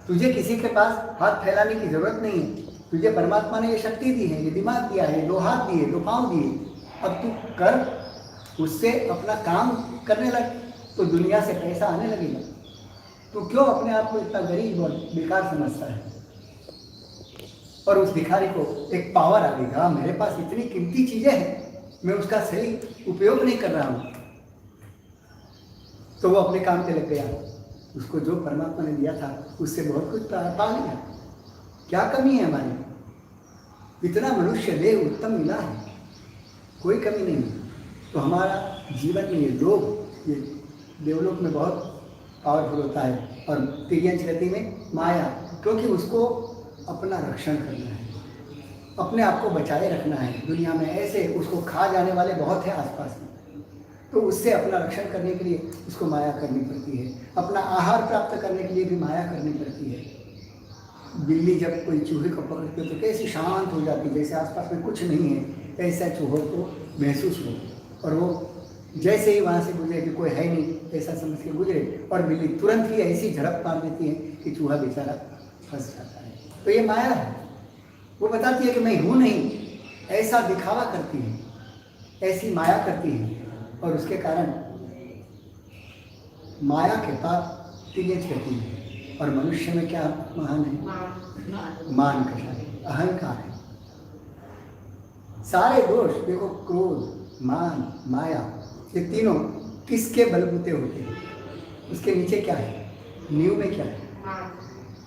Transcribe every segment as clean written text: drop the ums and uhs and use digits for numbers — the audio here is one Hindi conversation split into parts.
तुझे किसी के पास हाथ फैलाने की जरूरत नहीं है। तुझे परमात्मा ने ये शक्ति दी है, ये दिमाग दिया है, 2 हाथ दिए, 2 पाँव दिए। अब तू कर, उससे अपना काम करने लग, तो दुनिया से पैसा आने लगेगा। तू क्यों अपने आप को इतना गरीब और बेकार समझता है? और उस भिखारी को एक पावर आ गई, हाँ मेरे पास इतनी कीमती चीजें हैं, मैं उसका सही उपयोग नहीं कर रहा हूँ। तो वो अपने काम पे लग गया। उसको जो परमात्मा ने दिया था उससे बहुत कुछ पा लिया। क्या कमी है हमारी? इतना मनुष्य देह उत्तम मिला है, कोई कमी नहीं है। तो हमारा जीवन में ये लोभ, ये देवलोक में बहुत पावरफुल होता है, और तिर्यंच गति में माया, क्योंकि उसको अपना रक्षण करना है, अपने आप को बचाए रखना है। दुनिया में ऐसे उसको खा जाने वाले बहुत हैं आसपास में, तो उससे अपना रक्षण करने के लिए उसको माया करनी पड़ती है। अपना आहार प्राप्त करने के लिए भी माया करनी पड़ती है। बिल्ली जब कोई चूहे को पकड़ती है तो कैसी शांत हो जाती है, जैसे आसपास में कुछ नहीं है, ऐसा चूहों को महसूस हो, और वो जैसे ही वहाँ से गुजरे कि कोई है नहीं ऐसा समझ के गुजरे, और बिल्ली तुरंत ही ऐसी झड़प मार देती है कि चूहा बेचारा फंस जाता है। तो ये माया है, वो बताती है कि मैं हूँ नहीं, ऐसा दिखावा करती है, ऐसी माया करती है। और उसके कारण माया के पाप तिर्यंच गति है। और मनुष्य में क्या महान है? मान कषाय, अहंकार है। सारे दोष देखो, क्रोध, मान, माया, ये तीनों किसके बलबूते होते हैं? उसके नीचे क्या है? नींव में क्या है?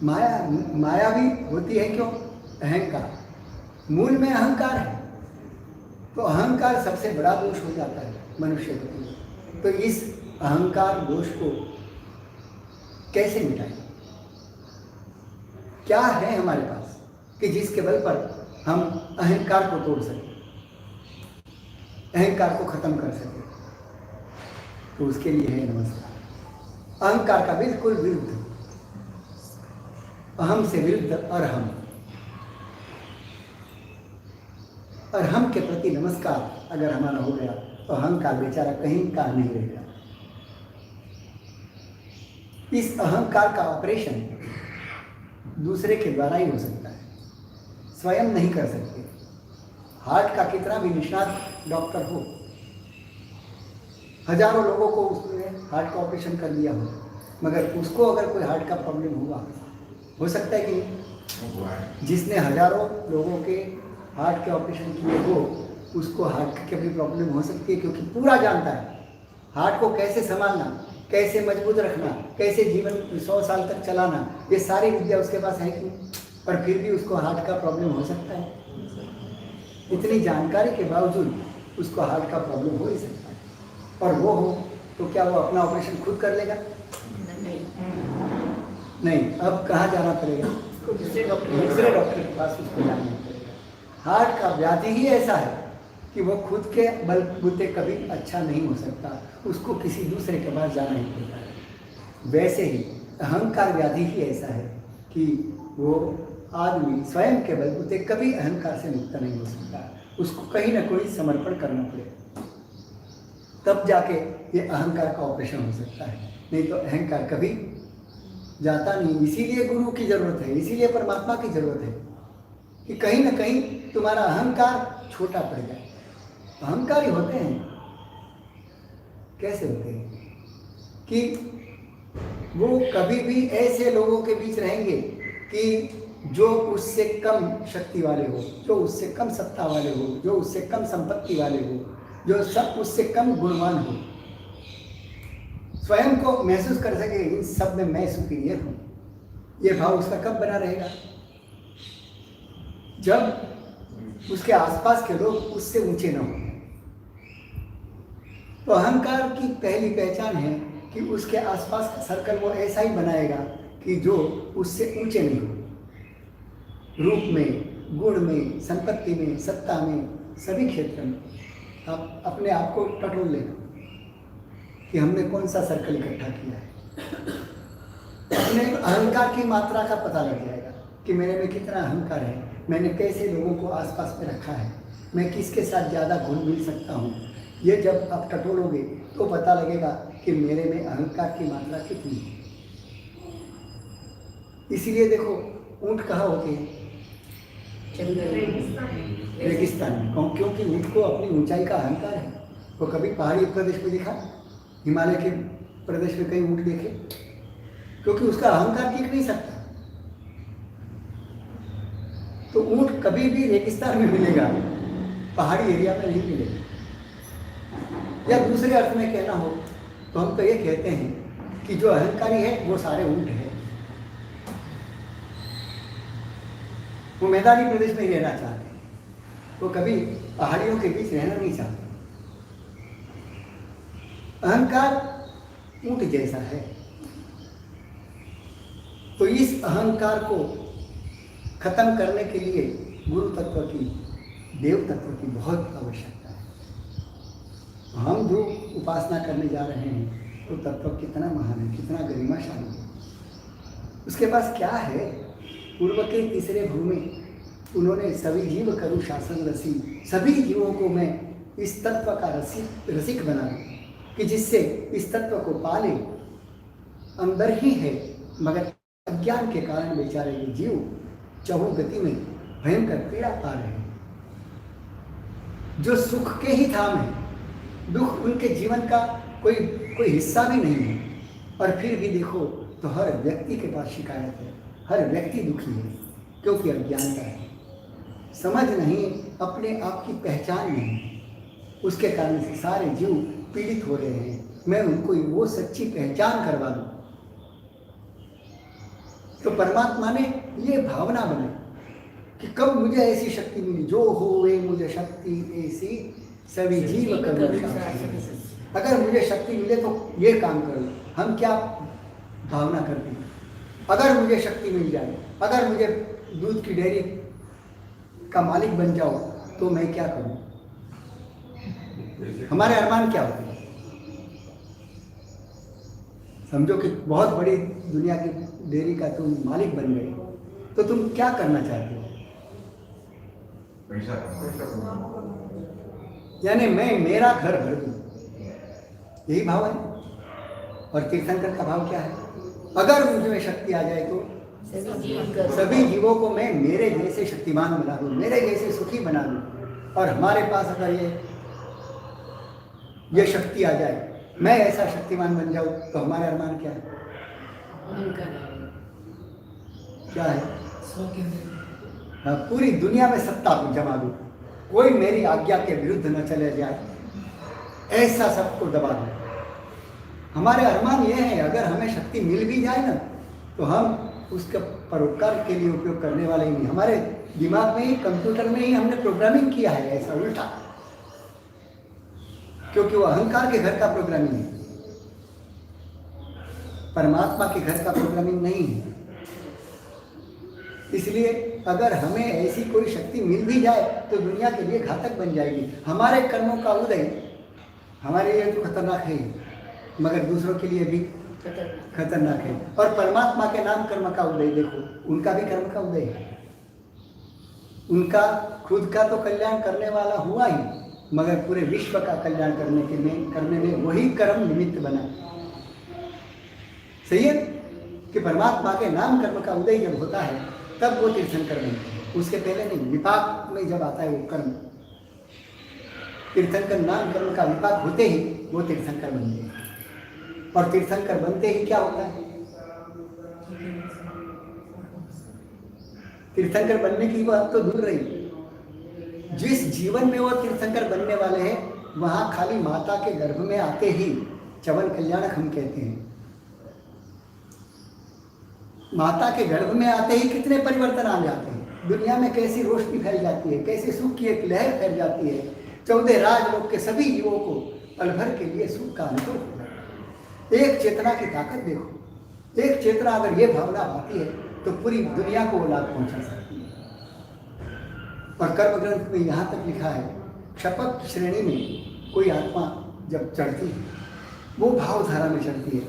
माया। माया भी होती है क्यों? अहंकार। मूल में अहंकार है, तो अहंकार सबसे बड़ा दोष हो जाता है मनुष्य को। तो इस अहंकार दोष को कैसे मिटाएं? क्या है हमारे पास कि जिसके बल पर हम अहंकार को तोड़ सकें, अहंकार को खत्म कर सकें? तो उसके लिए है नमस्कार। अहंकार का बिल्कुल विरुद्ध, अहम से विरुद्ध अरहम। अरहम के प्रति नमस्कार अगर हमारा हो गया तो अहंकार बेचारा कहीं का नहीं रहेगा। इस अहंकार का ऑपरेशन दूसरे के द्वारा ही हो सकता है, स्वयं नहीं कर सकते। हार्ट का कितना भी निष्णात डॉक्टर हो, हजारों लोगों को उसने हार्ट का ऑपरेशन कर दिया हो, मगर उसको अगर कोई हार्ट का प्रॉब्लम हुआ, हो सकता है कि नहीं? जिसने हजारों लोगों के हार्ट के ऑपरेशन किए हो, उसको हार्ट की भी प्रॉब्लम हो सकती है, क्योंकि पूरा जानता है हार्ट को कैसे संभालना, कैसे मजबूत रखना, कैसे जीवन 100 साल तक चलाना, ये सारी विद्या उसके पास है कि, और फिर भी उसको हार्ट का प्रॉब्लम हो सकता है। इतनी जानकारी के बावजूद उसको हार्ट का प्रॉब्लम हो ही सकता है। और वो हो तो क्या वो अपना ऑपरेशन खुद कर लेगा? नहीं। अब कहाँ जाना पड़ेगा? दूसरे डॉक्टर के पास उसको जाना पड़ेगा। हार्ट का व्याधि ही ऐसा है कि वो खुद के बलबूते कभी अच्छा नहीं हो सकता, उसको किसी दूसरे के पास जाना ही पड़ता है। वैसे ही अहंकार व्याधि ही ऐसा है कि वो आदमी स्वयं के बलबूते कभी अहंकार से मुक्त नहीं हो सकता, उसको कहीं ना कोई समर्पण करना पड़ेगा, तब जाके ये अहंकार का ऑपरेशन हो सकता है। नहीं तो अहंकार कभी जाता नहीं। इसीलिए गुरु की जरूरत है, इसीलिए परमात्मा की जरूरत है कि कहीं ना कहीं तुम्हारा अहंकार छोटा पड़ जाए। अहंकारी होते हैं, कैसे होते हैं कि वो कभी भी ऐसे लोगों के बीच रहेंगे कि जो उससे कम शक्ति वाले हो, जो उससे कम सत्ता वाले हो, जो उससे कम संपत्ति वाले हो, जो सब उससे कम गुणवान हो, स्वयं को महसूस कर सके इन सब में मैं सुपीरियर हूं। ये भाव उसका कब बना रहेगा? जब उसके आसपास के लोग उससे ऊंचे न हो। तो अहंकार की पहली पहचान है कि उसके आसपास का सर्कल वो ऐसा ही बनाएगा कि जो उससे ऊंचे नहीं हो, रूप में, गुण में, संपत्ति में, सत्ता में, सभी क्षेत्र में। आप अपने आप को टटोल लेना कि हमने कौन सा सर्कल इकट्ठा किया है। अपने अहंकार की मात्रा का पता लग जाएगा कि मेरे में कितना अहंकार है, मैंने कैसे लोगों को आसपास में रखा है, मैं किसके साथ ज़्यादा घुल मिल सकता हूँ। ये जब आप टटोलोगे तो पता लगेगा कि मेरे में अहंकार की मात्रा कितनी है। इसीलिए देखो ऊंट कहाँ होते हैं? रेगिस्तान में। क्योंकि ऊंट को अपनी ऊंचाई का अहंकार है। वो कभी पहाड़ी प्रदेश में देखा, हिमालय के प्रदेश में कहीं ऊंट देखे? क्योंकि उसका अहंकार टिक नहीं सकता। तो ऊंट कभी भी रेगिस्तान में मिलेगा, पहाड़ी एरिया में नहीं मिलेगा। या दूसरे अर्थ में कहना हो तो हम तो ये कहते हैं कि जो अहंकारी है वो सारे ऊंट है। वो मैदानी प्रदेश में ही रहना चाहते हैं, वो कभी पहाड़ियों के बीच रहना नहीं चाहते। अहंकार ऊंट जैसा है। तो इस अहंकार को खत्म करने के लिए गुरु तत्व की, देव तत्व की बहुत आवश्यकता है। हम जो उपासना करने जा रहे हैं वो तत्व कितना महान है, कितना गरिमाशाली है। उसके पास क्या है? पूर्व के तीसरे भूमि में उन्होंने सभी जीव करूँ शासन रसी, सभी जीवों को मैं इस तत्व का रसिक बना दूं कि जिससे इस तत्व को पाले। अंदर ही है मगर अज्ञान के कारण बेचारे ये जीव चहुं गति में भयंकर पीड़ा पा रहे हैं। जो सुख के ही धाम है, दुख उनके जीवन का कोई हिस्सा भी नहीं है। और फिर भी देखो तो हर व्यक्ति के पास शिकायत है, हर व्यक्ति दुखी है, क्योंकि अज्ञानता है, समझ नहीं, अपने आप की पहचान नहीं। उसके कारण से सारे जीव पीड़ित हो रहे हैं। मैं उनको वो सच्ची पहचान करवा दूं। तो परमात्मा ने ये भावना बनाई कि कब मुझे ऐसी शक्ति मिली, जो होवे मुझे शक्ति ऐसी सभी जीव करूं। अगर मुझे शक्ति मिले तो ये काम करो। हम क्या भावना करते हैं? अगर मुझे शक्ति मिल जाए, अगर मुझे दूध की डेयरी का मालिक बन जाओ तो मैं क्या करूं? हमारे अरमान क्या होते हैं? समझो कि बहुत बड़ी दुनिया की डेयरी का तुम मालिक बन गए, तो तुम क्या करना चाहते हो? यानी मैं मेरा घर भर दूं, यही भाव है। और तीर्थंकर का भाव क्या है? अगर मुझे शक्ति आ जाए तो सभी जीवों को मैं मेरे जैसे शक्तिमान बना दूं, मेरे जैसे सुखी बना दूं। और हमारे पास अगर ये शक्ति आ जाए, मैं ऐसा शक्तिमान बन जाऊं, तो हमारे अरमान क्या है? क्या है? पूरी दुनिया में सत्ता जमा दूं, कोई मेरी आज्ञा के विरुद्ध न चले जाए, ऐसा सबको दबा दूं। हमारे अरमान ये है, अगर हमें शक्ति मिल भी जाए ना तो हम उसका परोपकार के लिए उपयोग करने वाले ही नहीं। हमारे दिमाग में ही, कंप्यूटर में ही हमने प्रोग्रामिंग किया है ऐसा उल्टा, क्योंकि वो अहंकार के घर का प्रोग्रामिंग है, परमात्मा के घर का प्रोग्रामिंग नहीं है। इसलिए अगर हमें ऐसी कोई शक्ति मिल भी जाए तो दुनिया के लिए घातक बन जाएगी। हमारे कर्मों का उदय हमारे लिए तो खतरनाक है, मगर दूसरों के लिए भी खतरनाक है। और परमात्मा के नाम कर्म का उदय देखो, उनका भी कर्म का उदय है। उनका खुद का तो कल्याण करने वाला हुआ ही, मगर पूरे विश्व का कल्याण करने में वही कर्म निमित्त बना। सही है कि परमात्मा के नाम कर्म का उदय जब होता है तब वो तीर्थंकर बनते हैं, उसके पहले नहीं। विपाक में जब आता है वो कर्म, तीर्थंकर नाम कर्म का विपाक होते ही वो तीर्थंकर बनते हैं। और तीर्थंकर बनते ही क्या होता है? तीर्थंकर बनने की बात तो दूर रही, जिस जीवन में वो तीर्थंकर बनने वाले हैं वहां खाली माता के गर्भ में आते ही चवन कल्याणक हम कहते हैं। माता के गर्भ में आते ही कितने परिवर्तन आ जाते हैं, दुनिया में कैसी रोशनी फैल जाती है, कैसे सुख की एक लहर फैल जाती है। 14 राजलोक के सभी जीवों को पल भर के लिए सुख का अनुभव हो जाता है। एक चेतना की ताकत देखो, एक चेतना अगर ये भावना आती है तो पूरी दुनिया को वो लाभ पहुंचा सकती है। और कर्म ग्रंथ में यहाँ तक लिखा है, क्षपक श्रेणी में कोई आत्मा जब चढ़ती है, वो भावधारा में चढ़ती है,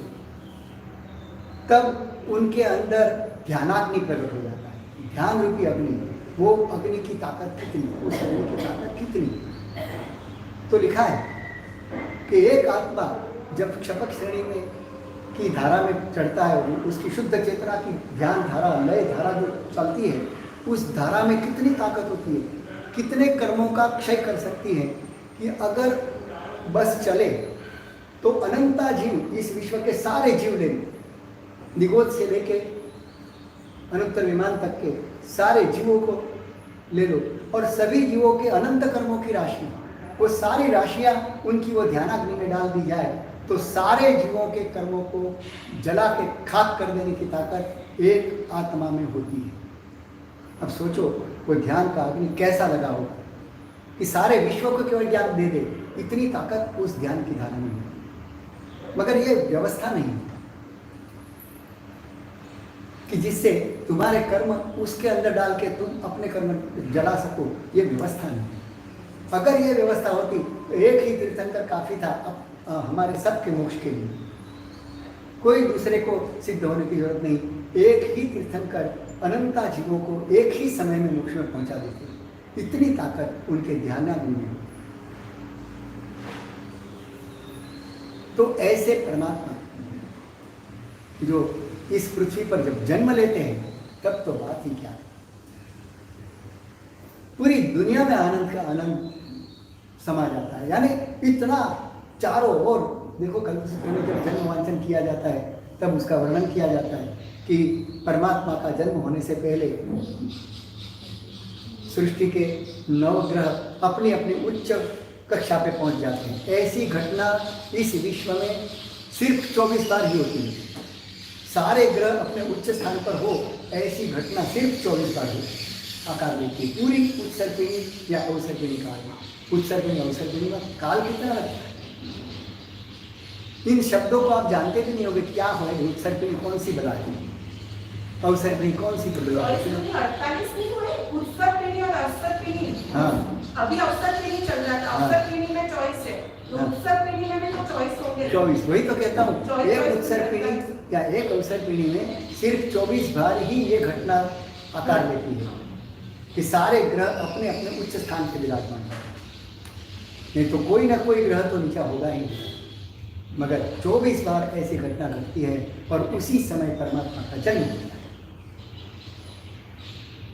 तब उनके अंदर ध्यानाग्नि प्रकट हो जाता है। ध्यान रूपी अग्नि, वो अग्नि की ताकत कितनी, उस अग्नि की ताकत कितनी। तो लिखा है कि एक आत्मा जब क्षपक श्रेणी में की धारा में चढ़ता है, उसकी शुद्ध चेतना की ध्यान धारा, लय धारा जो चलती है, उस धारा में कितनी ताकत होती है, कितने कर्मों का क्षय कर सकती है कि अगर बस चले तो अनंता जीव, इस विश्व के सारे जीव ले, निगोद से लेके अनुत्तर विमान तक के सारे जीवों को ले लो और सभी जीवों के अनंत कर्मों की राशि, वो सारी राशियां उनकी वो ध्यानाग्नि में डाल दी जाए तो सारे जीवों के कर्मों को जला के खाक कर देने की ताकत एक आत्मा में होती है। अब सोचो वो ध्यान का अग्नि कैसा लगा होगा कि सारे विश्व को केवल ज्ञान दे दे, इतनी ताकत उस ध्यान की धारा में है। मगर ये व्यवस्था नहीं कि जिससे तुम्हारे कर्म उसके अंदर डाल के तुम अपने कर्म जला सको, ये व्यवस्था नहीं। अगर ये व्यवस्था होती तो एक ही तीर्थंकर काफी था अब हमारे सबके मोक्ष के लिए, कोई दूसरे को सिद्ध होने की जरूरत नहीं। एक ही तीर्थंकर अनंता जीवों को एक ही समय में मोक्ष में पहुंचा देते, इतनी ताकत उनके ध्यानाग्नि में। तो ऐसे परमात्मा जो इस पृथ्वी पर जब जन्म लेते हैं तब तो बात ही क्या है, पूरी दुनिया में आनंद का आनंद समा जाता है। यानी इतना चारों ओर देखो, कल से पहले जब जन्म वांचन किया जाता है तब उसका वर्णन किया जाता है कि परमात्मा का जन्म होने से पहले सृष्टि के नवग्रह अपनी अपनी उच्च कक्षा पे पहुंच जाते हैं। ऐसी घटना इस विश्व में सिर्फ 24 बार ही होती है। सारे ग्रह अपने उच्च स्थान पर हो, ऐसी घटना सिर्फ 24 बार हो आकार लेती है। पूरी उत्सर्पिणी या अवसर्पिणी काल में, उत्सर्पिणी अवसर्पिणी में काल कितना लगता है, इन शब्दों को आप जानते भी नहीं होंगे क्या हो। उत्सर्पिणी कौन सी बदलाती है, अवसर्पिणी कौन सी बदलाती है? 48 नहीं हुए उत्सर्पिणी और अवसर्पिणी। हाँ, अभी अवसर्पिणी चल रहा था, अवसर्पिणी में चॉइस है, तो उत्सर्पिणी में भी तो चॉइस होंगे। 24, वही तो कहता हूँ, एक उत्सर्पिणी या एक अवसर्पिणी में सिर्फ 24 बार ही ये घटना आकार लेती है कि सारे ग्रह अपने अपने उच्च स्थान पर विराजमान है। नहीं तो कोई ना कोई ग्रह तो नीचा होगा ही, मगर 24 बार ऐसी घटना घटती है और उसी समय परमात्मा का जन्म होता है।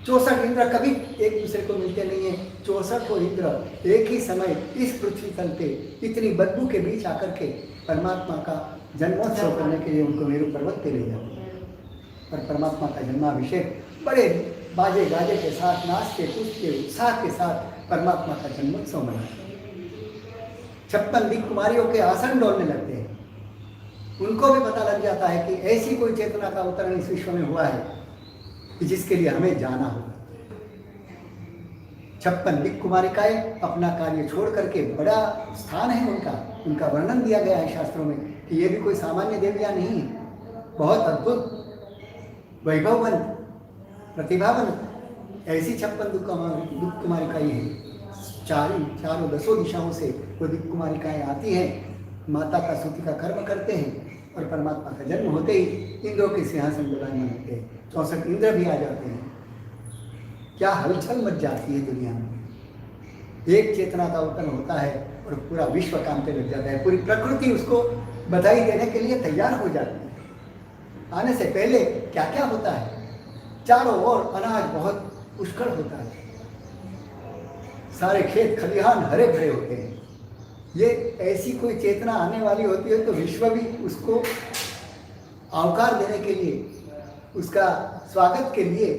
64 इंद्र कभी एक दूसरे को मिलते नहीं है। 64 इंद्र एक ही समय इस पृथ्वी तल पे इतनी बदबू के बीच आकर के परमात्मा का जन्मोत्सव करने के लिए उनको मेरू पर्वत पे ले जाते हैं और परमात्मा का जन्माभिषेक बड़े बाजे गाजे के साथ, नाचते कूदते उत्साह के साथ परमात्मा का जन्मोत्सव मनाते हैं। 56 दिक् कुमारियों के आसन डोलने लगते हैं, उनको भी पता लग जाता है कि ऐसी कोई चेतना का अवतरण इस विश्व में हुआ है कि जिसके लिए हमें जाना होगा। 56 दिक् कुमारिकाएं अपना कार्य छोड़ करके, बड़ा स्थान है उनका वर्णन दिया गया है शास्त्रों में कि ये भी कोई सामान्य देवियां नहीं है, बहुत अद्भुत वैभववंत प्रतिभावंत ऐसी 56 दिक् कुमारिकाएं हैं। चारों दसों दिशाओं से वो दिक् कुमारिकाएं आती हैं, माता का स्तुति का कर्म करते हैं और परमात्मा का जन्म होते ही इंद्रों के सिंहासन विराजमान होते हैं। 64 इंद्र भी आ जाते हैं। क्या हलचल मच जाती है दुनिया में। एक चेतना का अवतरण होता है और पूरा विश्व काम पे लग जाता है, पूरी प्रकृति उसको बधाई देने के लिए तैयार हो जाती है। आने से पहले क्या क्या होता है, चारों ओर अनाज बहुत पुष्कल होता है, सारे खेत खलिहान हरे भरे होते हैं। ये ऐसी कोई चेतना आने वाली होती है तो विश्व भी उसको आवकार देने के लिए, उसका स्वागत के लिए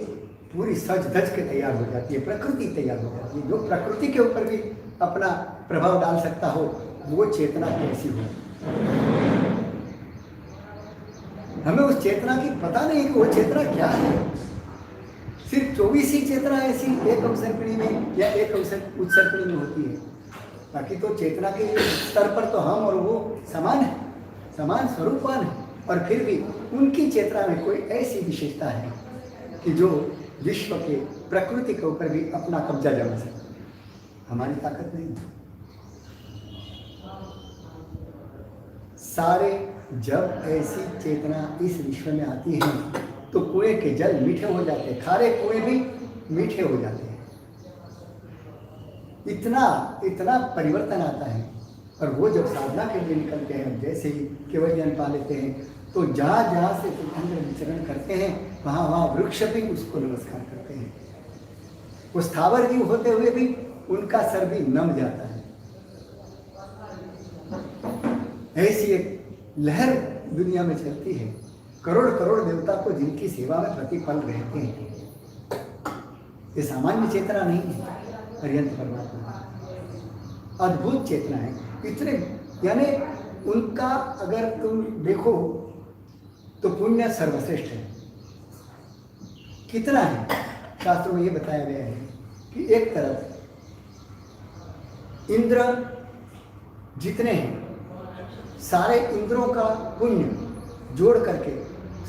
पूरी सज धज के तैयार हो जाती है, प्रकृति तैयार हो जाती है। जो प्रकृति के ऊपर भी अपना प्रभाव डाल सकता हो वो चेतना कैसी हो। हमें उस चेतना की पता नहीं कि वो चेतना क्या है। सिर्फ 24 ही चेतना ऐसी एक अवसर्पिणी में या एक उत्सर्पिणी में होती है, बाकी तो चेतना के स्तर पर तो हम और वो समान है, समान स्वरूपवान है, और फिर भी उनकी चेतना में कोई ऐसी विशेषता है कि जो विश्व के प्रकृति के ऊपर भी अपना कब्जा जमा सकती है। हमारी ताकत नहीं। सारे जब ऐसी चेतना इस विश्व में आती है तो कुएं के जल मीठे हो जाते हैं, खारे कुएं भी मीठे हो जाते हैं। इतना परिवर्तन आता है। और वो जब साधना के लिए निकलते हैं, जैसे ही केवल ज्ञान पा लेते हैं तो जहाँ जहाँ से तीर्थंकर विचरण करते हैं वहाँ वहाँ वृक्ष भी उसको नमस्कार करते हैं। वो स्थावर जीव होते हुए भी उनका सर भी नम जाता है। ऐसी एक लहर दुनिया में चलती है, करोड़ करोड़ देवता को जिनकी सेवा में प्रतिपल रहते हैं। ये सामान्य चेतना नहीं है, अर्यंत परमात्मा अद्भुत चेतना है। इतने यानी उनका अगर तुम देखो तो पुण्य सर्वश्रेष्ठ है। कितना है, शास्त्रों में ये बताया गया है कि एक तरफ इंद्र जितने हैं सारे इंद्रों का पुण्य जोड़ करके,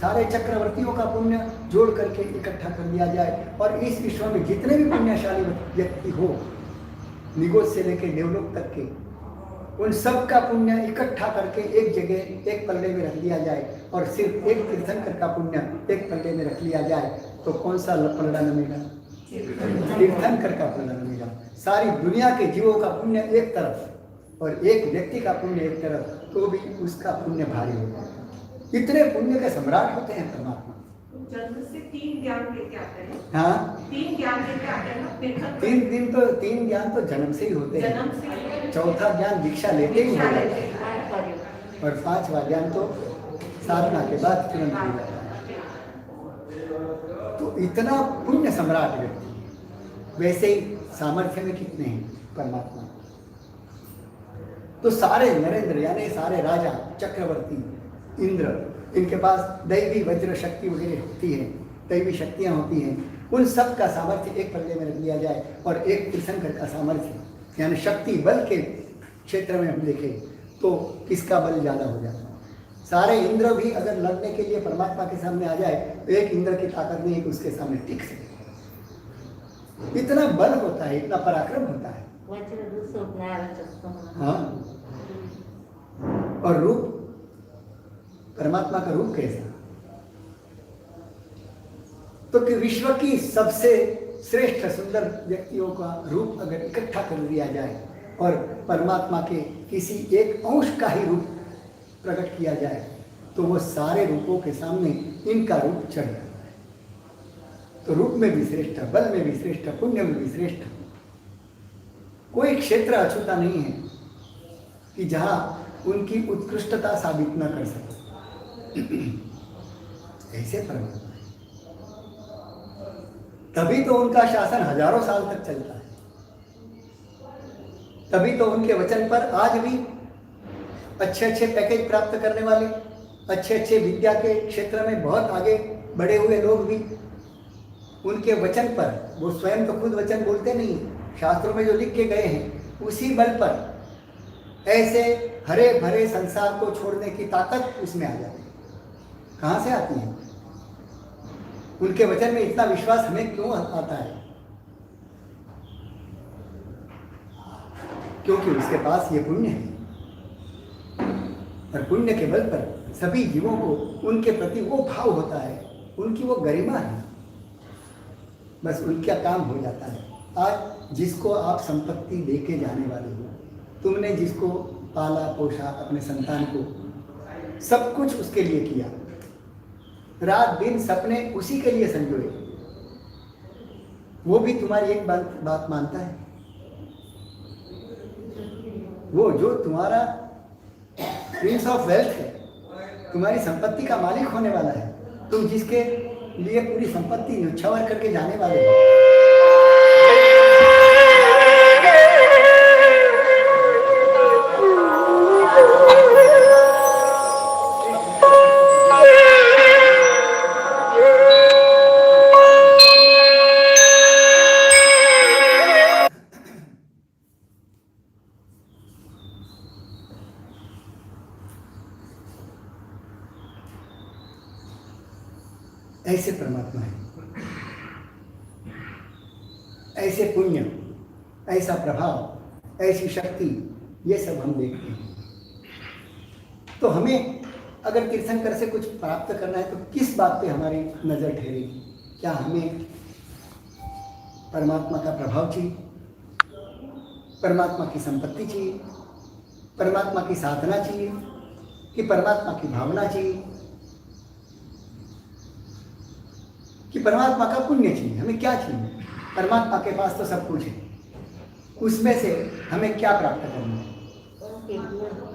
सारे चक्रवर्तियों का पुण्य जोड़ करके इकट्ठा कर दिया जाए और इस विश्व में जितने भी पुण्यशाली व्यक्ति हो, निगोज से लेकर देवलोक तक के, उन सब का पुण्य इकट्ठा करके एक जगह एक पल्ले में रख दिया जाए और सिर्फ एक तीर्थंकर का पुण्य एक पल्ले में रख लिया जाए तो कौन सा पल्ला नमेगा? तीर्थंकर का पल्ला नमेगा। सारी दुनिया के जीवों का पुण्य एक तरफ और एक व्यक्ति का पुण्य एक तरफ, तो भी उसका पुण्य भारी होगा। इतने पुण्य के सम्राट होते हैं परमात्मा। जन्म से 3 ज्ञान लेके आते हैं। हाँ, 3 ज्ञान लेके आते हैं ना। 3 ज्ञान तो जन्म से ही होते हैं। जन्म से। चौथा ज्ञान दीक्षा लेते ही होता है और 5वां ज्ञान तो साधना के बाद तुरंत मिल जाता है। तो इतना पुण्य सम्राट व्यक्ति, वैसे ही सामर्थ्य में कितने हैं परमात्मा। तो सारे नरेंद्र यानी सारे राजा, चक्रवर्ती, इंद्र, इनके पास दैवी वज्र शक्ति वगैरह होती है, दैवी शक्तियाँ होती हैं। उन सब का सामर्थ्य एक पल्ले में रख दिया जाए और एक तीर्थंकर का सामर्थ्य यानी शक्ति बल के क्षेत्र में हम देखें तो किसका बल ज़्यादा हो जाता है। सारे इंद्र भी अगर लड़ने के लिए परमात्मा के सामने आ जाए तो एक इंद्र की ताकत नहीं है कि उसके सामने टिक सके। इतना बल होता है, इतना पराक्रम होता है। हाँ, और रूप, परमात्मा का रूप कैसा? तो कि विश्व की सबसे श्रेष्ठ सुंदर व्यक्तियों का रूप अगर इकट्ठा कर दिया जाए और परमात्मा के किसी एक अंश का ही रूप प्रकट किया जाए तो वो सारे रूपों के सामने इनका रूप चढ़ जाता है। तो रूप में भी श्रेष्ठ, बल में भी श्रेष्ठ, पुण्य में भी श्रेष्ठ। कोई क्षेत्र अछूता नहीं है कि जहां उनकी उत्कृष्टता साबित न कर सके। ऐसे परमात्मा है, तभी तो उनका शासन हजारों साल तक चलता है। तभी तो उनके वचन पर आज भी अच्छे अच्छे पैकेज प्राप्त करने वाले, अच्छे अच्छे विद्या के क्षेत्र में बहुत आगे बढ़े हुए लोग भी उनके वचन पर, वो स्वयं तो खुद वचन बोलते नहीं, शास्त्रों में जो लिख के गए हैं उसी बल पर ऐसे हरे भरे संसार को छोड़ने की ताकत उसमें आ जाती है। कहाँ से आती है? उनके वचन में इतना विश्वास हमें क्यों आता है? क्योंकि उसके पास ये पुण्य है और पुण्य के बल पर सभी जीवों को उनके प्रति वो भाव होता है, उनकी वो गरिमा है, बस उनका काम हो जाता है। आज जिसको आप संपत्ति देके जाने वाले हो, तुमने जिसको पाला पोषा, अपने संतान को, सब कुछ उसके लिए किया, रात दिन सपने उसी के लिए संजोए, वो भी तुम्हारी एक बात मानता है। वो जो तुम्हारा प्रिंस ऑफ वेल्थ है, तुम्हारी संपत्ति का मालिक होने वाला है, तुम जिसके लिए पूरी संपत्ति न्यौछावर करके जाने वाले हो, ऐसे परमात्मा है, ऐसे पुण्य, ऐसा प्रभाव, ऐसी शक्ति, ये सब हम देखते हैं। तो हमें अगर तीर्थंकर से कुछ प्राप्त करना है तो किस बात पे हमारी नजर ठहरेगी? क्या हमें परमात्मा का प्रभाव चाहिए, परमात्मा की संपत्ति चाहिए, परमात्मा की साधना चाहिए, कि परमात्मा की भावना चाहिए, कि परमात्मा का पुण्य चाहिए, हमें क्या चाहिए? परमात्मा के पास तो सब कुछ है, उसमें से हमें क्या प्राप्त करना है?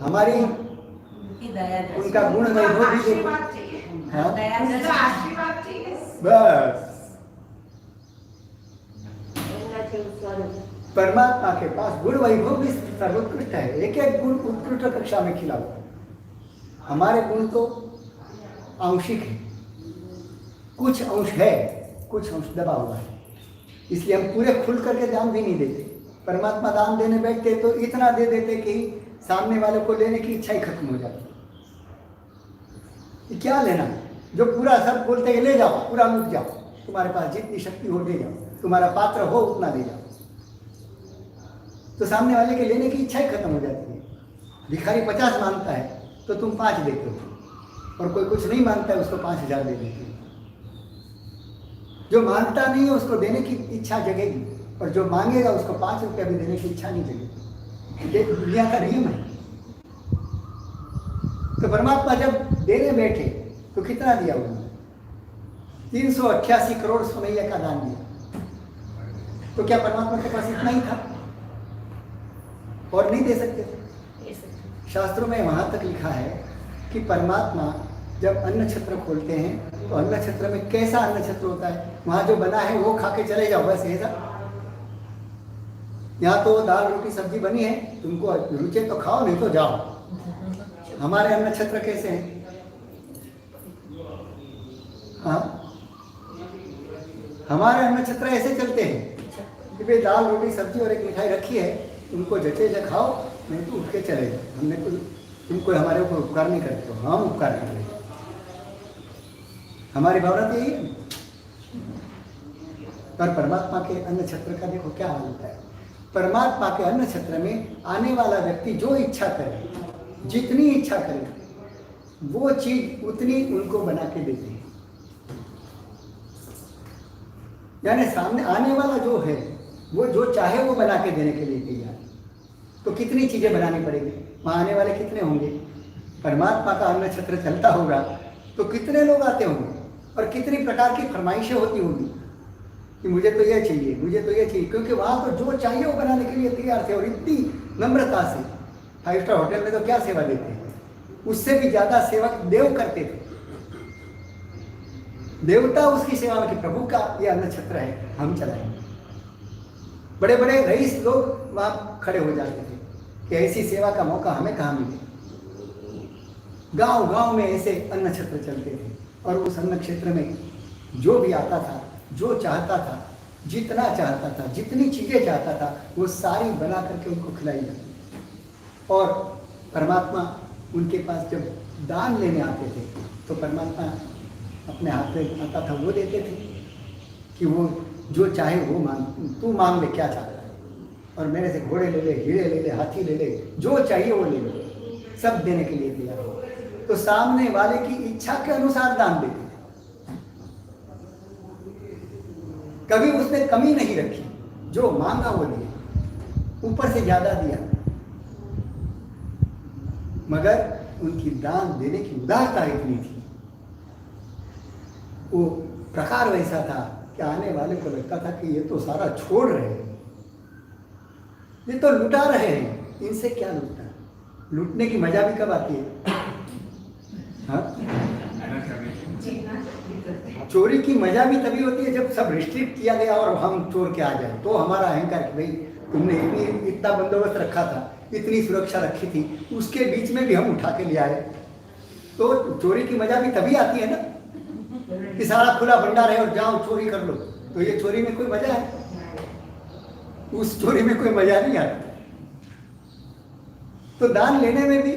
हमारी उनका गुण वैभव भी देखो। आशीर्वाद चाहिए, हाँ उनका आशीर्वाद चाहिए। बस परमात्मा के पास गुण वैभव भी सर्वोत्कृष्ट है, एक एक गुण उत्कृष्ट कक्षा में खिला हुआ है। हमारे गुण तो आंशिक है, कुछ अंश है, कुछ अंश दबा हुआ है, इसलिए हम पूरे खुल करके दान भी नहीं देते। परमात्मा दान देने बैठते तो इतना दे देते कि सामने वाले को लेने की इच्छा ही खत्म हो जाती। क्या लेना? जो पूरा सब बोलते हैं ले जाओ, पूरा लूट जाओ, तुम्हारे पास जितनी शक्ति हो ले जाओ, तुम्हारा पात्र हो उतना ले जाओ, तो सामने वाले के लेने की इच्छा ही खत्म हो जाती है। भिखारी 50 मांगता है तो तुम 5 देते हो, और कोई कुछ नहीं मांगता है उसको 5000 दे देते हो। जो मांगता नहीं है उसको देने की इच्छा जगेगी, और जो मांगेगा उसको 5 रुपया भी देने की इच्छा नहीं जगेगी। ये दुनिया का नियम है। तो परमात्मा जब देने बैठे तो कितना दिया उन्होंने? 388 करोड़ सोनैया का दान दिया। तो क्या परमात्मा के पास इतना ही था और नहीं दे सकते थे? शास्त्रों में वहां तक लिखा है कि परमात्मा जब अन्न छत्र खोलते हैं तो अन्न छत्र में कैसा अन्न छत्र होता है? वहां जो बना है वो खा के चले जाओ, बस ऐसा। यहाँ तो दाल रोटी सब्जी बनी है, तुमको रुचे तो खाओ, नहीं तो जाओ। हमारे अन्न छत्र कैसे हैं? हाँ, हमारे अन्न छत्र ऐसे चलते हैं कि भाई दाल रोटी सब्जी और एक मिठाई रखी है, उनको जचे जे खाओ, नहीं तो उठ के चले जाओ। हमने तुमको हमारे ऊपर उपकार नहीं करते हो, हम उपकार कर रहे हैं। हमारी भावना तो यही है। पर परमात्मा के अन्न छत्र का देखो क्या हाल होता है। परमात्मा के अन्न छत्र में आने वाला व्यक्ति जो इच्छा करे, जितनी इच्छा करे, वो चीज उतनी उनको बना के देते हैं। यानी सामने आने वाला जो है वो जो चाहे वो बना के देने के लिए तैयार। तो कितनी चीजें बनानी पड़ेगी? वहां आने वाले कितने होंगे? परमात्मा का अन्न छत्र चलता होगा तो कितने लोग आते होंगे, और कितनी प्रकार की फरमाइशें होती होंगी कि मुझे तो ये चाहिए, मुझे तो ये चाहिए, क्योंकि वहां तो जो चाहिए वो बनाने के लिए तैयार थे। और इतनी नम्रता से 5 स्टार होटल में तो क्या सेवा देते हैं, उससे भी ज्यादा सेवक देव करते थे। देवता उसकी सेवा में कि प्रभु का ये अन्न छत्र है, हम चलाएंगे। बड़े बड़े रईस लोग वहां खड़े हो जाते थे कि ऐसी सेवा का मौका हमें कहाँ मिले। गांव गांव में ऐसे अन्न छत्र चलते थे, और उस अन्न क्षेत्र में जो भी आता था, जो चाहता था, जितना चाहता था, जितनी चीजें चाहता था, वो सारी बना करके उनको खिलाई जाती। और परमात्मा उनके पास जब दान लेने आते थे तो परमात्मा अपने हाथ में आता था, वो देते थे कि वो जो चाहे वो मांग, तू मांग ले क्या चाहता है, और मेरे से घोड़े ले ले, हीरे ले ले, हाथी ले ले, जो चाहिए वो ले ले, सब देने के लिए तैयार हो। तो सामने वाले की इच्छा के अनुसार दान देते थे, कभी उसने कमी नहीं रखी, जो मांगा वो दिया, ऊपर से ज्यादा दिया। मगर उनकी दान देने की उदारता इतनी थी, वो प्रकार वैसा था कि आने वाले को लगता था कि ये तो सारा छोड़ रहे हैं, ये तो लुटा रहे हैं, इनसे क्या लूटना। लूटने की मजा भी कब आती है? हाँ? चोरी की मजा भी तभी होती है जब सब रिस्ट्रिक्ट किया गया और हम चोर के आ जाए, तो हमारा अहंकार कि भाई तुमने इतना बंदोबस्त रखा था, इतनी सुरक्षा रखी थी, उसके बीच में भी हम उठा के ले आए। तो चोरी की मजा भी तभी आती है ना कि सारा खुला भंडार है और जाओ चोरी कर लो। तो ये चोरी में कोई मजा है? उस चोरी में कोई मजा नहीं आता। तो दान लेने में भी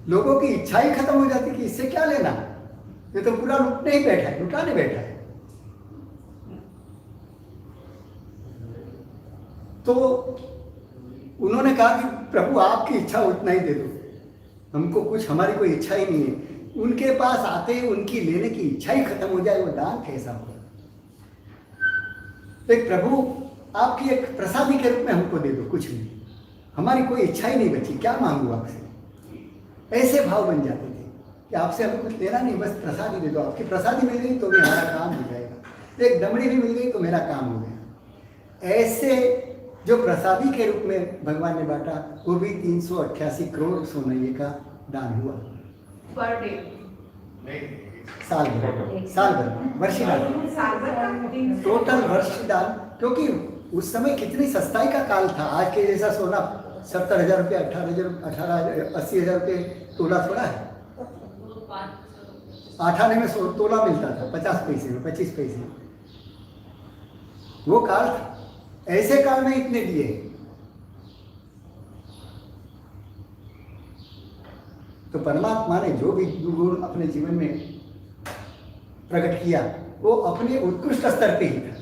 लोगों की इच्छा ही खत्म हो जाती कि इससे क्या लेना, ये तो पूरा लुटने ही बैठा है, लुटाने बैठा है। तो उन्होंने कहा कि प्रभु आपकी इच्छा उतना ही दे दो, हमको कुछ, हमारी कोई इच्छा ही नहीं है। उनके पास आते ही उनकी लेने की इच्छा ही खत्म हो जाए, वो दान कैसा होगा? तो एक प्रभु आपकी एक प्रसादी के रूप में हमको दे दो, कुछ नहीं, हमारी कोई इच्छा ही नहीं बची, क्या मांगू आपसे, ऐसे भाव बन जाते थे। कि आपसे हमें कुछ लेना नहीं, बस प्रसादी दे दो। आपकी प्रसादी मिल गई तो भी हमारा काम हो जाएगा, एक दमड़ी भी मिल गई तो मेरा काम हो गया। ऐसे जो प्रसादी के रूप में भगवान ने बांटा, वो भी 388 करोड़ सोने का दान हुआ पर डे, साल भर वर्षीदान, टोटल वर्षीदान। क्योंकि उस समय कितनी सस्ताई का काल था, आज के जैसा सोना 70,000 रुपये, 18,000, 80,000 रुपये तोला थोड़ा है। 8 आने में तोला मिलता था 50 पैसे में, 25 पैसे में, वो काल था। ऐसे काल में इतने दिए। तो परमात्मा ने जो भी गुण अपने जीवन में प्रकट किया वो अपने उत्कृष्ट स्तर पे ही था।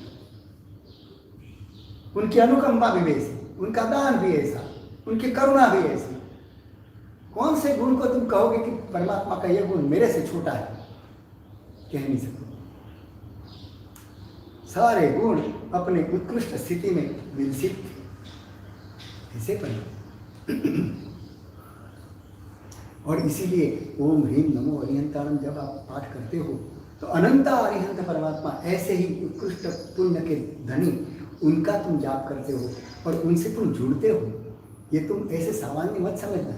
उनकी अनुकंपा भी वैसी, उनका दान भी ऐसा, उनकी करुणा भी ऐसी। कौन से गुण को तुम कहोगे कि परमात्मा का यह गुण मेरे से छोटा है? कह नहीं सकते। सारे गुण अपने उत्कृष्ट स्थिति में विलसित ऐसे पर। और इसीलिए ओम ह्रीम नमो अरिहंताणम जब आप पाठ करते हो तो अनंता अरिहंत परमात्मा ऐसे ही उत्कृष्ट पुण्य के धनी, उनका तुम जाप करते हो और उनसे तुम जुड़ते हो। ये तुम ऐसे सामान्य मत समझना,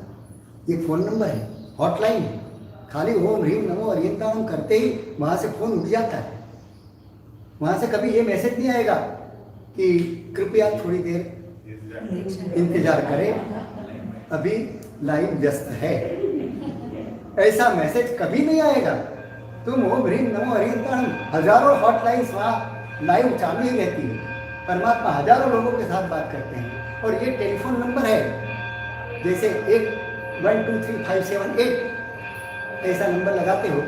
ये फोन नंबर है, हॉटलाइन है। खाली ओम ह्रीम नमो अरिहंताणम करते ही वहाँ से फोन उठ जाता है। वहाँ से कभी ये मैसेज नहीं आएगा कि कृपया थोड़ी देर इंतजार करें, अभी लाइन व्यस्त है। ऐसा मैसेज कभी नहीं आएगा। तुम ओम ह्रीम नमो अरिहंताणम, हजारों हॉटलाइंस वहाँ लाइव चालू ही रहती है। परमात्मा हजारों लोगों के साथ बात करते हैं। और ये टेलीफोन नंबर है, जैसे 1 2 3 5 7 8 ऐसा नंबर लगाते हो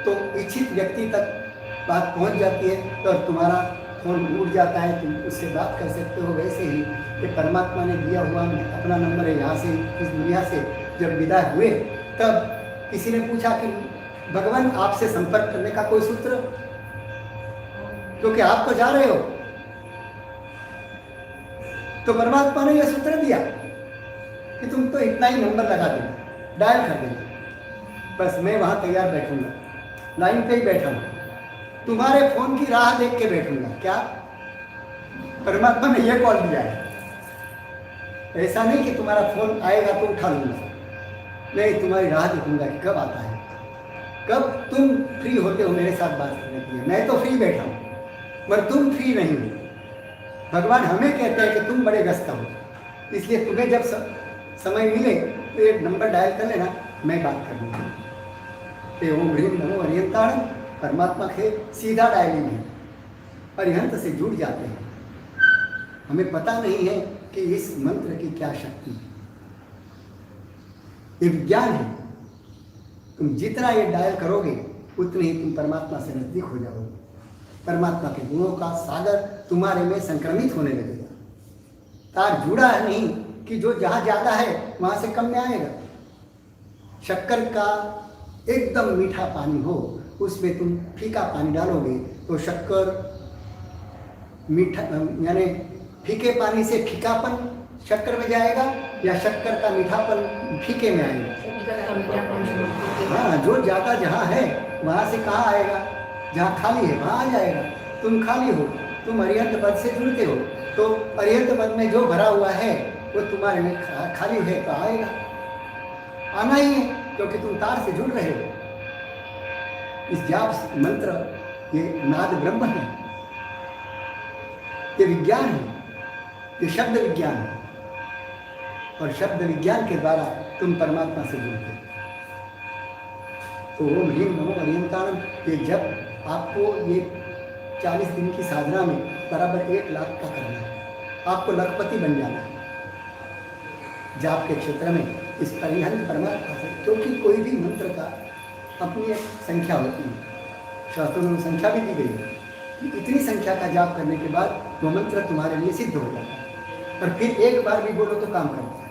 तो इच्छित व्यक्ति तक बात पहुंच जाती है और तुम्हारा फोन उठ जाता है, तुम उससे बात कर सकते हो। वैसे ही ये परमात्मा ने दिया हुआ अपना नंबर है। यहाँ से, इस दुनिया से जब विदा हुए तब किसी ने पूछा कि भगवान आपसे संपर्क करने का कोई सूत्र, क्योंकि आप तो जा रहे हो। तो परमात्मा ने यह सूत्र दिया कि तुम तो इतना ही नंबर लगा देना, डायल कर देना, बस मैं वहां तैयार बैठूंगा, लाइन पे ही बैठा हूं, तुम्हारे फोन की राह देख के बैठूंगा। क्या परमात्मा ने यह कॉल दिया है? ऐसा नहीं कि तुम्हारा फोन आएगा तो उठा लूंगा, नहीं, तुम्हारी राह देखूंगा कि कब आता है, कब तुम फ्री होते हो मेरे साथ बात करने के लिए। मैं तो फ्री बैठा हूं, पर तुम फ्री नहीं हो। भगवान हमें कहते हैं कि तुम बड़े व्यस्त हो, इसलिए तुम्हें जब समय मिले तो एक नंबर डायल कर लेना, मैं बात कर लूँगा। ओम ह्रीम नमो अरिहंताणम परमात्मा के सीधा डायलिंग है, अरिहंत से जुड़ जाते हैं। हमें पता नहीं है कि इस मंत्र की क्या शक्ति है। ये विज्ञान है। तुम जितना ये डायल करोगे उतने ही तुम परमात्मा से नजदीक हो जाओगे। परमात्मा के गुणों का सागर तुम्हारे में संक्रमित होने लगेगा। तार जुड़ा है नहीं कि जो जहाँ ज़्यादा है वहाँ से कम में आएगा। शक्कर का एकदम मीठा पानी हो, उसमें तुम फीका पानी डालोगे तो शक्कर मीठा, यानी फीके पानी से फीकापन शक्कर में जाएगा या शक्कर का मीठापन फीके में आएगा? हाँ, जो ज़्यादा जहाँ है वहाँ से कहाँ आएगा? जहाँ खाली है वहाँ आ जाएगा। तुम खाली हो, तुम अरिहंत पद से जुड़ते हो, तो अरिहंत पद में जो भरा हुआ है वो तुम्हारे में खाली है तो आएगा, आना ही है, क्योंकि तुम तार से जुड़ रहे हो। इस जाप मंत्र ये नाद ब्रह्म है, ये विज्ञान है, ये शब्द विज्ञान है। और शब्द विज्ञान के द्वारा तुम परमात्मा से जुड़ते हो। तो ओम ह्रीम नमो अरिहंताणम ये जब आपको ये 40 दिन की साधना में बराबर 1 लाख का करना है, आपको लखपति बन जाना है जाप के क्षेत्र में इस अरिहंत परमात्मा से। क्योंकि कोई भी मंत्र का अपनी एक संख्या होती है, शास्त्रों में संख्या भी दी गई है कि इतनी संख्या का जाप करने के बाद वो मंत्र तुम्हारे लिए सिद्ध हो जाता है। और फिर एक बार भी बोलो तो काम करता है,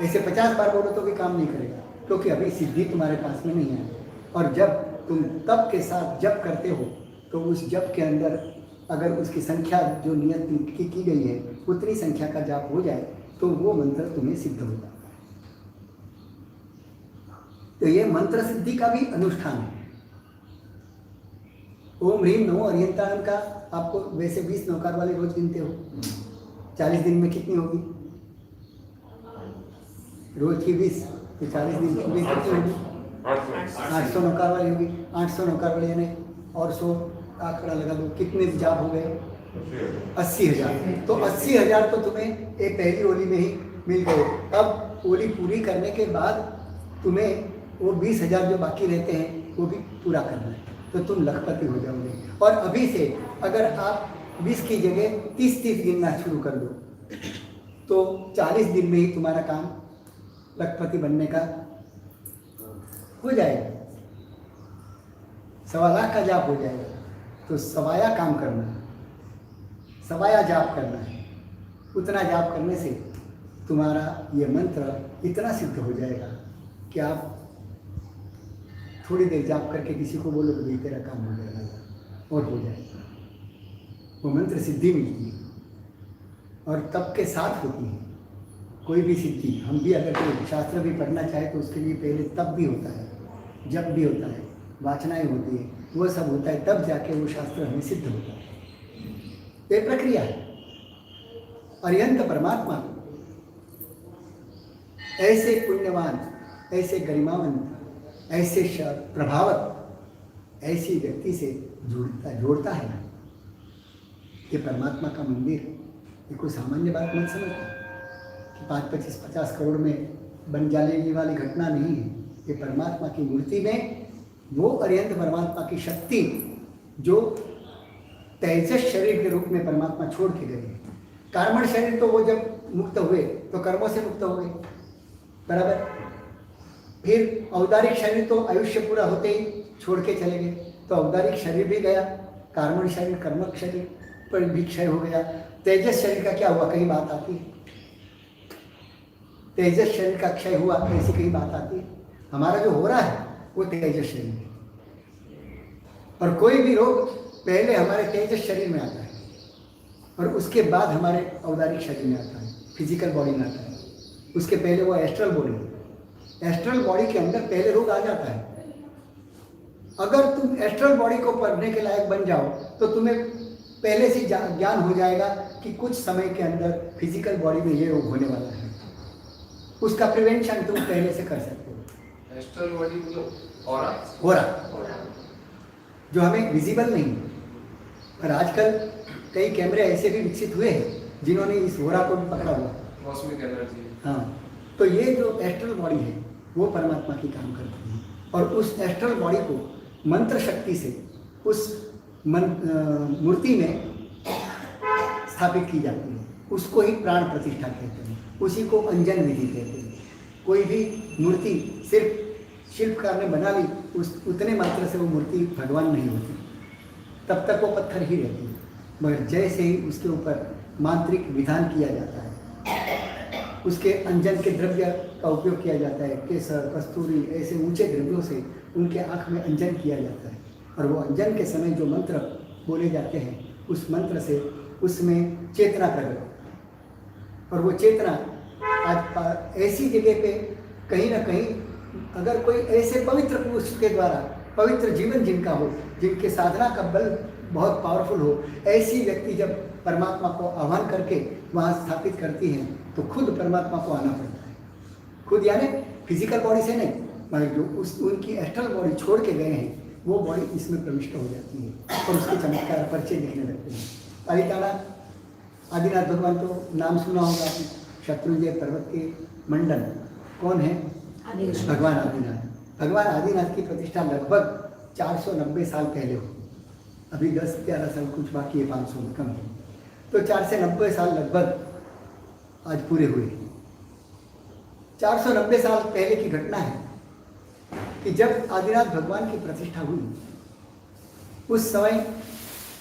ऐसे 50 बार बोलो तो भी काम नहीं करेगा, क्योंकि अभी सिद्धि तुम्हारे पास में नहीं है। और जब तुम तप के साथ जप करते हो तो उस जप के अंदर अगर उसकी संख्या जो नियत की गई है उतनी संख्या का जाप हो जाए तो वो मंत्र तुम्हें सिद्ध हो जाता है। तो ये मंत्र सिद्धि का भी अनुष्ठान है। ओम ह्रीम नमो अरियंताणम का आपको वैसे 20 नौकार वाले रोज गिनते हो, 40 दिन में कितनी होगी? रोज की 20, तो 40 दिन की 20 कितनी होगी? 800 नौकार वाली होगी। 800 नौकार वाली यानी और 100 आंकड़ा लगा दो, कितने जाप हो गए? 80,000। तो 80,000 तो तुम्हें एक पहली होली में ही मिल गए। अब होली पूरी करने के बाद तुम्हें वो 20,000 जो बाकी रहते हैं वो भी पूरा करना है, तो तुम लखपति हो जाओगे। और अभी से अगर आप 20 की जगह 30-30 गिनना शुरू कर दो तो 40 दिन में ही तुम्हारा काम लखपति बनने का हो जाएगा। 1.25 लाख का जाप हो जाएगा। तो सवाया काम करना है, सवाया जाप करना है। उतना जाप करने से तुम्हारा ये मंत्र इतना सिद्ध हो जाएगा कि आप थोड़ी देर जाप करके किसी को बोलो तो भाई तेरा काम हो जाएगा और हो जाएगा। वो मंत्र सिद्धि मिलती है और तब के साथ होती है कोई भी सिद्धि। हम भी अगर कोई शास्त्र भी पढ़ना चाहे तो उसके लिए पहले तब भी होता है, जब भी होता है, वाचनाएं होती है, वो सब होता है, तब जाके वो शास्त्र हमें सिद्ध होता है। ये प्रक्रिया है। अरिहंत परमात्मा ऐसे पुण्यवान, ऐसे गरिमावंत, ऐसे प्रभावक ऐसी व्यक्ति से जोड़ता है। ये परमात्मा का मंदिर ये कोई सामान्य बात मत समझो कि 5-25-50 करोड़ में बन जाने वाली घटना नहीं है। ये परमात्मा की मूर्ति में वो अरिहंत परमात्मा की शक्ति जो तेजस शरीर के रूप में परमात्मा छोड़ के गए। कर्मण शरीर तो वो जब मुक्त हुए तो कर्मों से मुक्त हो गए, बराबर। फिर औदारिक शरीर तो आयुष्य पूरा होते ही छोड़ के चले गए, तो औदारिक शरीर भी गया, कर्मण शरीर, कर्मक शरीर पर भी क्षय हो गया। तेजस शरीर का क्या हुआ? कहीं बात आती है? तेजस शरीर का क्षय हुआ ऐसी कहीं बात आती है? हमारा जो हो रहा है वो तेजस शरीर है। और कोई भी रोग पहले हमारे तेजस शरीर में आता है और उसके बाद हमारे औदारिक शरीर में आता है, फिजिकल बॉडी में आता है। उसके पहले वो एस्ट्रल बॉडी है। एस्ट्रल बॉडी के अंदर पहले रोग आ जाता है। अगर तुम एस्ट्रल बॉडी को पढ़ने के लायक बन जाओ तो तुम्हें पहले से ज्ञान हो जाएगा कि कुछ समय के अंदर फिजिकल बॉडी में ये रोग होने वाला है। उसका प्रिवेंशन तुम पहले से कर सकते हो। एस्ट्रल बॉडी मतलब ऑरा जो हमें विजिबल नहीं, पर आजकल कई कैमरे ऐसे भी विकसित हुए हैं जिन्होंने इस ऑरा को भी पकड़ा हुआ। Cosmic energy. हाँ, तो ये जो एस्ट्रल बॉडी है वो परमात्मा की काम करती है और उस एस्ट्रल बॉडी को मंत्र शक्ति से उस मूर्ति में स्थापित की जाती है। उसको ही प्राण प्रतिष्ठा कहते हैं, उसी को अंजन विधि कहते हैं। कोई भी मूर्ति सिर्फ शिल्पकार ने बना ली, उतने मात्र से वो मूर्ति भगवान नहीं होती, तब तक वो पत्थर ही रहती है। मगर जैसे ही उसके ऊपर मांत्रिक विधान किया जाता है, उसके अंजन के द्रव्य का उपयोग किया जाता है, केसर, कस्तूरी, ऐसे ऊंचे द्रव्यों से उनके आँख में अंजन किया जाता है और वो अंजन के समय जो मंत्र बोले जाते हैं उस मंत्र से उसमें चेतना प्रकट। और वो चेतना आज ऐसी जगह पे कहीं ना कहीं अगर कोई ऐसे पवित्र पुरुष के द्वारा पवित्र जीवन जिनका हो, जिनके साधना का बल बहुत पावरफुल हो, ऐसी व्यक्ति जब परमात्मा को आह्वान करके वहाँ स्थापित करती हैं तो खुद परमात्मा को आना पड़ता है। खुद यानी फिजिकल बॉडी से नहीं, मगर जो उनकी एस्ट्रल बॉडी छोड़ के गए हैं वो बॉडी इसमें प्रविष्ट हो जाती है और उसके चमत्कार परिचय दिखने लगते हैं। पालिताना आदिनाथ भगवान तो नाम सुना होगा आपने, शत्रुंजय पर्वत के मंडन कौन है? भगवान आदिनाथ। भगवान आदिनाथ की प्रतिष्ठा लगभग 490 साल पहले हुई। अभी 10-11 साल कुछ बाकी है, 500 में कम है, तो 490 साल लगभग आज पूरे हुए। 490 साल पहले की घटना है कि जब आदिनाथ भगवान की प्रतिष्ठा हुई उस समय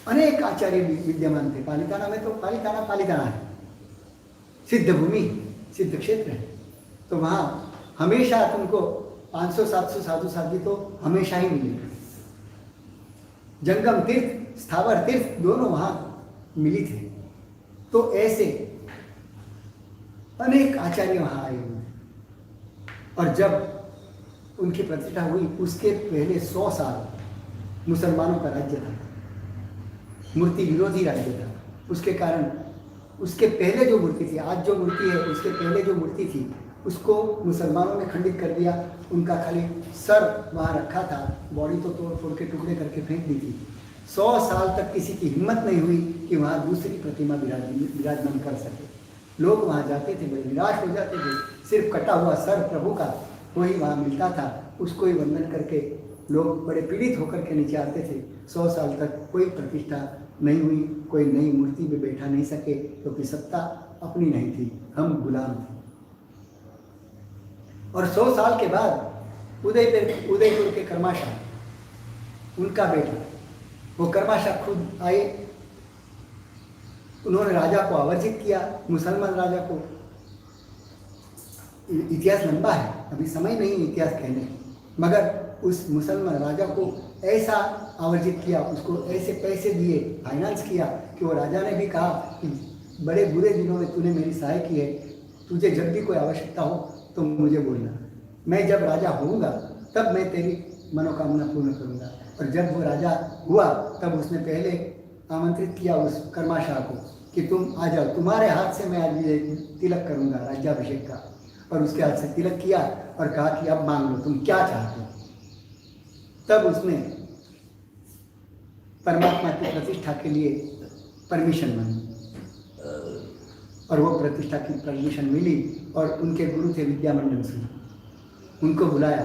अनेक आचार्य विद्यमान थे। पालिताना में तो पालिताना है, सिद्ध भूमि, सिद्ध क्षेत्र है, तो वहाँ हमेशा तुमको 500-700 साधु साध्वी तो हमेशा ही मिलेंगे। जंगम तीर्थ, स्थावर तीर्थ दोनों वहाँ मिली थे। तो ऐसे अनेक आचार्य वहाँ आए हुए और जब उनकी प्रतिष्ठा हुई उसके पहले 100 साल मुसलमानों का राज्य था, मूर्ति विरोधी राज्य था। उसके कारण उसके पहले जो मूर्ति थी, आज जो मूर्ति है उसके पहले जो मूर्ति थी उसको मुसलमानों ने खंडित कर दिया। उनका खाली सर वहाँ रखा था, बॉडी तो तोड़ फोड़ के टुकड़े करके फेंक दी थी। 100 साल तक किसी की हिम्मत नहीं हुई कि वहाँ दूसरी प्रतिमा विराजमान कर सके। लोग वहाँ जाते थे, बड़े निराश हो जाते थे। सिर्फ कटा हुआ सर प्रभु का वही वहाँ मिलता था, उसको ही वंदन करके लोग बड़े पीड़ित होकर के नीचे आते थे। 100 साल तक कोई प्रतिष्ठा नहीं हुई, कोई नई मूर्ति पे बैठा नहीं सके, क्योंकि सत्ता अपनी नहीं थी, हम गुलाम थे। और 100 साल के बाद उदयपुर के कर्माशाह, उनका बेटा, वो कर्माशाह खुद आए। उन्होंने राजा को आवर्जित किया, मुसलमान राजा को। इतिहास लंबा है, अभी समय नहीं इतिहास कहने की, मगर उस मुसलमान राजा को ऐसा आवर्जित किया, उसको ऐसे पैसे दिए, फाइनेंस किया कि वो राजा ने भी कहा कि बड़े बुरे दिनों में तूने मेरी सहायता की है, तुझे जब भी कोई आवश्यकता हो तो मुझे बोलना, मैं जब राजा होऊंगा तब मैं तेरी मनोकामना पूर्ण करूंगा। और जब वो राजा हुआ तब उसने पहले आमंत्रित किया उस कर्माशाह को कि तुम आ जाओ, तुम्हारे हाथ से मैं आज ये तिलक करूंगा राज्याभिषेक का। और उसके हाथ से तिलक किया और कहा कि अब मांग लो, तुम क्या चाहते हो। तब उसने परमात्मा की प्रतिष्ठा के लिए परमिशन मांगी और वो प्रतिष्ठा की परमिशन मिली। और उनके गुरु थे विद्यामंडन सिंह, उनको बुलाया,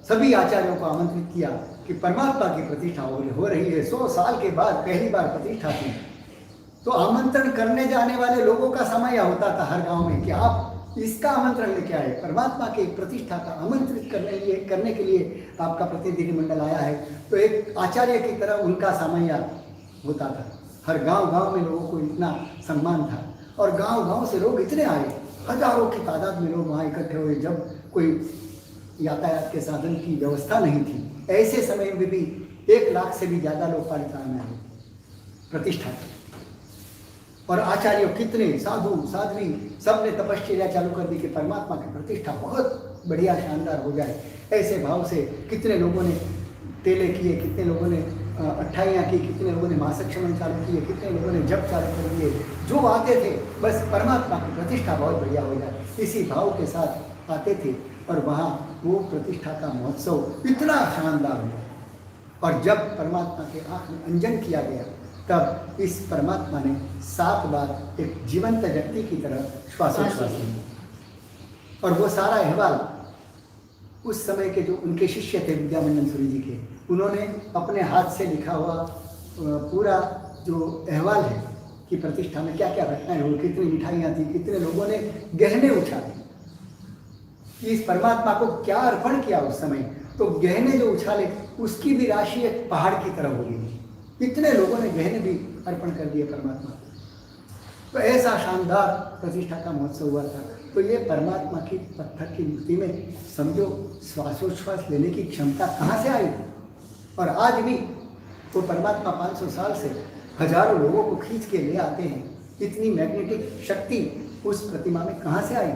सभी आचार्यों को आमंत्रित किया कि परमात्मा की प्रतिष्ठा हो रही है। 100 साल के बाद पहली बार प्रतिष्ठा थी। तो आमंत्रण करने जाने वाले लोगों का समय होता था हर गांव में कि आप इसका आमंत्रण लेके आए, परमात्मा की प्रतिष्ठा का आमंत्रित करने के लिए आपका प्रतिनिधिमंडल आया है। तो एक आचार्य की तरह उनका सामया होता था। हर गांव में लोगों को इतना सम्मान था और गांव से लोग इतने आए, हजारों की तादाद में लोग वहाँ इकट्ठे हुए। जब कोई यातायात के साधन की व्यवस्था नहीं थी, ऐसे समय में भी 1 लाख से भी ज़्यादा लोग पालिका में आए प्रतिष्ठा की। और आचार्य कितने साधु साध्वी सब ने तपश्चर्या चालू कर दी कि परमात्मा की प्रतिष्ठा बहुत बढ़िया शानदार हो जाए। ऐसे भाव से कितने लोगों ने तेले किए, कितने लोगों ने अट्ठाइयाँ की, कितने लोगों ने मासिक श्रवण चालू किए, कितने लोगों ने जप चालू कर दिए। जो आते थे बस परमात्मा की प्रतिष्ठा बहुत बढ़िया हो जाए, इसी भाव के साथ आते थे। और वहाँ वो प्रतिष्ठा का महोत्सव इतना शानदार हुआ। और जब परमात्मा के आँख में अंजन किया गया तब इस परमात्मा ने 7 बार एक जीवंत व्यक्ति की तरह श्वासोच्छ्वास लिया। और वो सारा अहवाल उस समय के जो उनके शिष्य थे विद्यामंडन सूरी जी के, उन्होंने अपने हाथ से लिखा हुआ पूरा जो अहवाल है कि प्रतिष्ठा में क्या क्या घटनाएं हुई, कितनी मिठाइयाँ थी, कितने लोगों ने गहने उछाले, कि इस परमात्मा को क्या अर्पण किया उस समय। तो गहने जो उछाले उसकी भी राशि एक पहाड़ की तरह हो गई। इतने लोगों ने गहने भी अर्पण कर दिए परमात्मा को। तो ऐसा शानदार प्रतिष्ठा का महोत्सव हुआ था। तो ये परमात्मा की पत्थर की मूर्ति में समझो श्वासोच्छ्वास लेने की क्षमता कहाँ से आई। और आज भी वो परमात्मा 500 साल से हजारों लोगों को खींच के ले आते हैं। इतनी मैग्नेटिक शक्ति उस प्रतिमा में कहाँ से आई।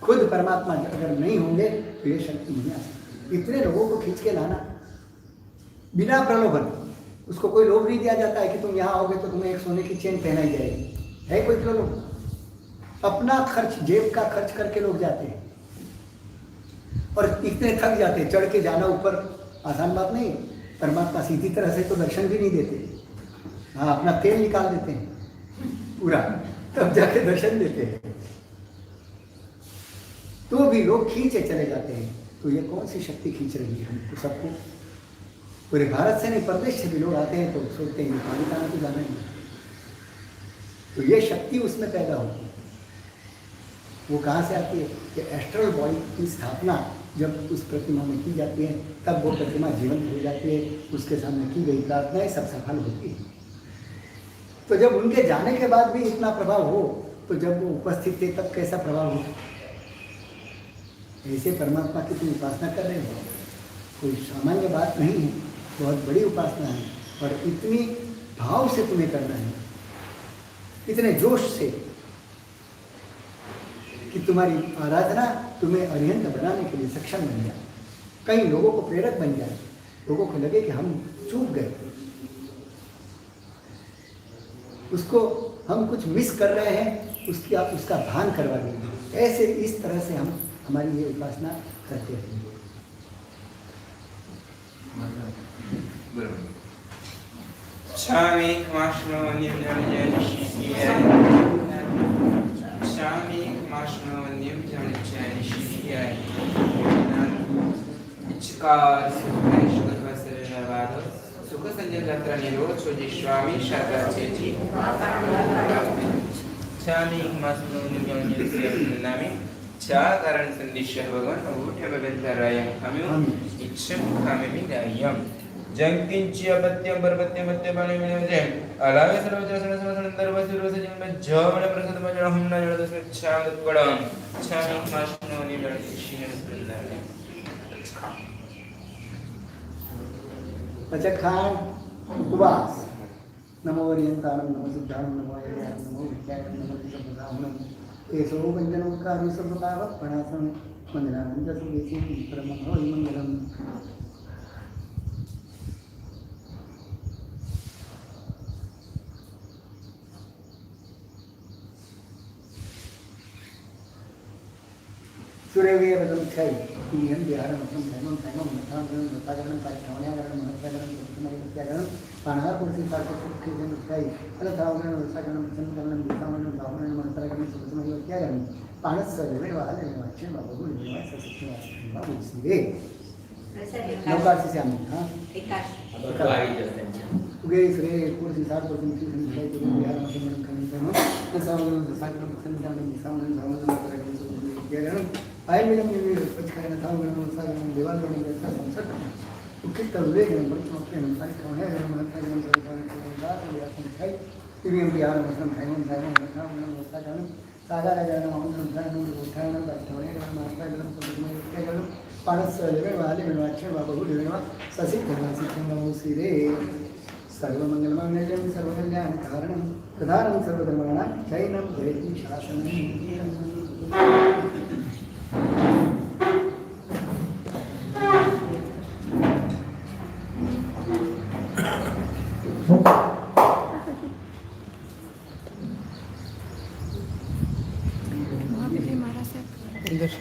खुद परमात्मा अगर नहीं होंगे तो ये शक्ति नहीं आ सकती। इतने लोगों को खींच के लाना बिना प्रलोभन, उसको कोई लोभ नहीं दिया जाता है कि तुम यहाँ आओगे तो तुम्हें एक सोने की चेन पहनाई जाएगी, है कोई प्रलोभन। अपना खर्च, जेब का खर्च करके लोग जाते हैं और इतने थक जाते हैं। चढ़ के जाना ऊपर आसान बात नहीं। परमात्मा सीधी तरह से तो दर्शन भी नहीं देते। हाँ, अपना तेल निकाल देते हैं पूरा, तब जाके दर्शन देते हैं। तो भी लोग खींचे चले जाते हैं। तो ये कौन सी शक्ति खींच रही है हमको सबको। पूरे भारत से नहीं, प्रदेश से भी लोग आते हैं तो सोचते हैं पानी खाना तो जाना ही। तो ये शक्ति उसमें पैदा होती है। वो कहाँ से आती है कि एस्ट्रल बॉडी की स्थापना जब उस प्रतिमा में की जाती है तब वो प्रतिमा जीवंत हो जाती है। उसके सामने की गई प्रार्थनाएं सब सफल होती है। तो जब उनके जाने के बाद भी इतना प्रभाव हो तो जब वो उपस्थित थे तब कैसा प्रभाव हो। ऐसे परमात्मा की तुम उपासना कर रहे हो, कोई सामान्य बात नहीं है, बहुत बड़ी उपासना है। और इतनी भाव से तुम्हें करना है, इतने जोश से कि तुम्हारी आराधना तुम्हें अरिहंत बनाने के लिए सक्षम बन जाए, कई लोगों को प्रेरक बन जाए, लोगों को लगे कि हम चूक गए, उसको हम कुछ मिस कर रहे हैं, उसकी आप उसका भान करवा देंगे। ऐसे इस तरह से हम हमारी ये उपासना करते रहेंगे। Chami Krishna Nirjana Shishya Chami Krishna Nirjana Shishya Ichkar Sukha Vasarvado Sukha Sanjatra Niro Choji Swami Shaka Chechi Chami Krishna Nirjana Shishya Nami Cha Karan Sandishya Bhagavan Avutya Bhavantarayam Kamyo Icham Kamemi Dayam जंकिंची अपत्यम परपत्यम मत्य पाणी मिळवते अलावे सर्व जसन संदर्भ सर्व जन्म जवन प्रसाद मजन हम न जड दस छाम पडम छाम माष्णो नि जड शिन स्पंदने पचखान उपवास नमो ओरियंतानम नमो सिद्धानम नमो अय्यानम नमो विद्यानम नमो विसर्गदानम एसो वंदनम कार्य सर्वपाव प्रणासम वंदनानंद सुवेसी परमं हरि मंगलम। सूर्यवे वदंथै इयं ध्यानमतं धर्मं धर्मं नथानं नतागणं पाठवण्यागणं महत्त्वगणं प्रथमैत्यागणं पाणापुरसी सार्थककृत्यं नथै अलथावगणं वसागणं संगणं विसामनं भावनं मंत्रगणं सुखमैत्यागणं पाणस्सर्वे वाले वाच्य बाबू निवास सत्य बाबूसीरे नौकासी से आम्ही हां उगे श्री पुरसी सार्थककृत्यं नथै ध्यानमतं धर्मं नथावगणं वसागणं संगणं विसामनं भावनं मंत्रगणं सुखमैत्यागणं आयमिलं पचखान थावगणं सागणं देवालगणं संसत् उकित विवेकनं ब्रह्मप्रेम परिक्रमणं महत्त्वगणं सर्वकारणं खाई तिरियं ध्यानमतं धर्मं धर्मं नथावगणं वसागणं सागरगणं महत्त्वगणं धर्मं उठाणं पाठवणं महत्त्वगणं सुखमैत्यागणं पाणस्सर्वे वाले वाच्य बाबू देवा ससिद्धं सिद्धं नमोसिरे सर्वमंगलमंगलं सर्वकल्याणकारणं प्रधानं सर्वधर्माणां जैनं जयति शासनं। इधर